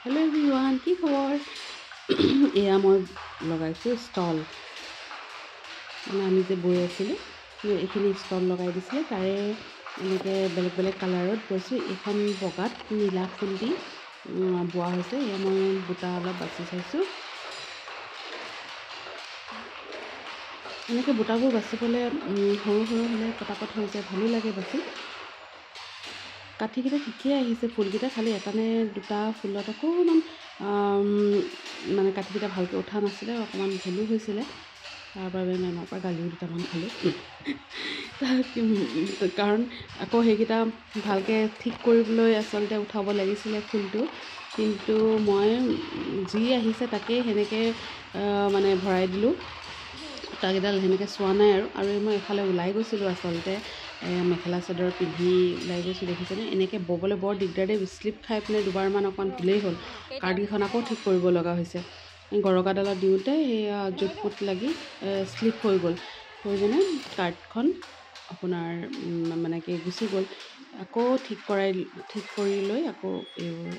Hello' everyone, কি খবৰ? এয়া মই লগাইছোঁ ষ্টল। মানে আমি যে বৈ আছিলোঁ এইখিনি ষ্টল লগাই দিছিলে, তাৰে এনেকৈ বেলেগ বেলেগ কালাৰত বৈছোঁ। এইখন বগাত নীলা ফুল দি বোৱা হৈছে। এয়া মই বুটা অলপ বাছি চাইছোঁ। এনেকৈ বুটাবোৰ বাচিবলৈ সৰু সৰু হ'লে পটাপট হৈ যায়, ভালো লাগে বাচি। কাঠিকেইটা ঠিকেই আহিছে, ফুলকেইটা খালি এটা নে দুটা ফুলত অকণমান মানে কাঠিকেইটা ভালকৈ উঠা নাছিলে, অকণমান ভুলো হৈছিলে। তাৰ বাবে মেমৰ পৰা গালিও দুটামান খালোঁ। কাৰণ আকৌ সেইকেইটা ভালকৈ ঠিক কৰিবলৈ আচলতে উঠাব লাগিছিলে ফুলটো, কিন্তু মই যি আহিছে তাকেই সেনেকৈ মানে ভৰাই দিলোঁ। সূতাকেইডাল সেনেকৈ চোৱা নাই আৰু মই এফালে ওলাই গৈছিলোঁ আচলতে, মেখেলা চাদৰ পিন্ধি ওলাই গৈছোঁ। দেখিছেনে, এনেকৈ ব'বলৈ বৰ দিগদাৰ দেই। শ্লিপ খাই পিনে দুবাৰমান অকণমান ভুলেই হ'ল। কাৰ্ডকেইখন আকৌ ঠিক কৰিব লগা হৈছে। গৰকাডালত দিওঁতে সেয়া জোপ পোত লাগি শ্লিপ হৈ গ'ল, হৈ পিনে কাৰ্ডখন আপোনাৰ মানে কি গুচি গ'ল। আকৌ ঠিক কৰি লৈ আকৌ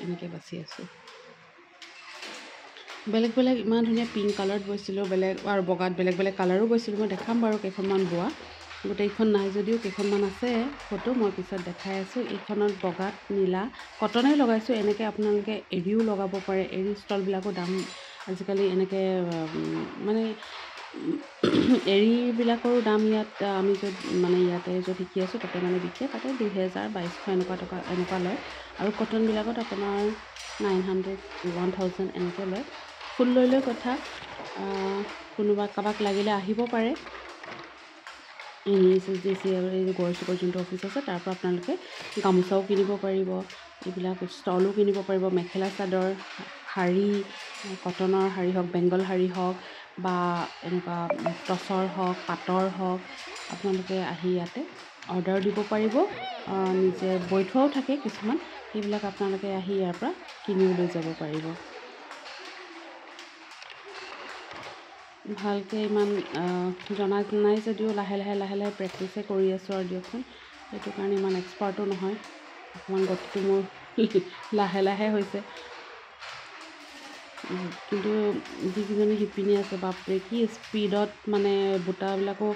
এনেকৈ বাচি আছোঁ। বেলেগ বেলেগ ইমান ধুনীয়া পিংক কালাৰত বৈছিলোঁ, বেলেগ আৰু বগাত বেলেগ বেলেগ কালাৰো বৈছিলোঁ। মই দেখাম বাৰু কেইখনমান বোৱা। গোটেইখন নাই যদিও কেইখনমান আছে ফটো, মই পিছত দেখাই আছোঁ। এইখনত বগাত নীলা কটনে লগাইছোঁ। এনেকৈ আপোনালোকে এৰীও লগাব পাৰে। এৰী ষ্টলবিলাকো দাম আজিকালি এনেকৈ মানে এৰীবিলাকৰো দাম ইয়াত আমি য'ত মানে ইয়াতে য'ত শিকি আছোঁ তাতে মানে বিকে, তাতে 2000 2200 এনেকুৱা লয়। আৰু কটনবিলাকত আপোনাৰ 900 1000 এনেকৈ লয়। ফুল লৈ কথা। কাৰোবাক লাগিলে আহিব পাৰে। NESSDC আৰু এই গড়চুকৰ যোনটো অফিচ আছে তাৰ পৰা আপোনালোকে গামোচাও কিনিব পাৰিব, এইবিলাক ষ্টলো কিনিব পাৰিব। মেখেলা চাদৰ, শাৰী, কটনৰ শাৰী হওক, বেংগল শাৰী হওক বা এনেকুৱা টচৰ হওক, পাটৰ হওক, আপোনালোকে আহি ইয়াতে অৰ্ডাৰ দিব পাৰিব। নিজে বৈ থোৱাও থাকে কিছুমান, সেইবিলাক আপোনালোকে আহি ইয়াৰ পৰা কিনিও লৈ যাব পাৰিব। ভালকৈ ইমান জনা নাই যদিও লাহে লাহে প্ৰেক্টিছে কৰি আছোঁ আৰু দিয়কচোন। সেইটো কাৰণে ইমান এক্সপাৰ্টো নহয়, অকণমান গতিটো মোৰ লাহে হৈছে। কিন্তু যিকেইজনী শিপিনী আছে, বাপৰে কি স্পীডত মানে বুটাবিলাকো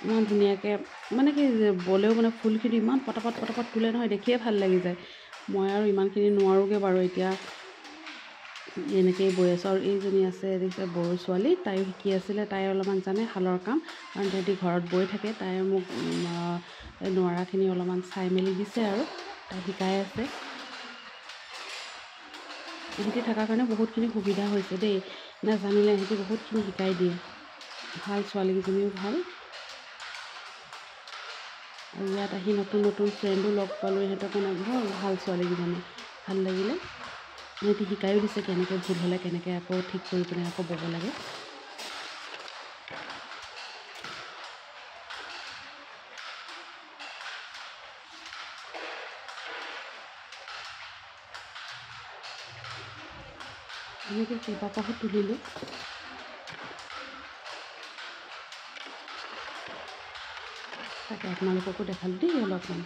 ইমান ধুনীয়াকৈ মানে কি বলেও মানে ফুলখিনি ইমান পটাপট তোলে নহয়, দেখিয়ে ভাল লাগি যায়। মই আৰু ইমানখিনি নোৱাৰোঁগৈ বাৰু এতিয়া, এনেকৈয়ে বৈ আছোঁ। আৰু এইজনী আছে দেখিছে বড়ো ছোৱালী, তাইও শিকি আছিলে। তাই অলপমান জানে শালৰ কাম, কাৰণ তাহাঁতি ঘৰত বৈ থাকে। তাই মোক নোৱাৰাখিনি অলপমান চাই মেলি দিছে আৰু তাই শিকাই আছে। এহেঁতি থকাৰ কাৰণে বহুতখিনি সুবিধা হৈছে দেই। নাজানিলে এহেঁতি বহুতখিনি শিকাই দিয়ে। ভাল, ছোৱালীকেইজনীও ভাল। আৰু ইয়াত আহি নতুন ফ্ৰেণ্ডো লগ পালোঁ। ইহঁতৰ কাৰণে বৰ ভাল ছোৱালীকেইজনী, ভাল লাগিলে। সিহঁতি শিকায়ো দিছে কেনেকৈ ভুল হ'লে কেনেকৈ আকৌ ঠিক কৰি পিনে আকৌ ব'ব লাগে। এনেকৈ কেইবাপাহো তুলিলোঁ। তাকে আপোনালোককো দেখালোঁ দেই অলপমান।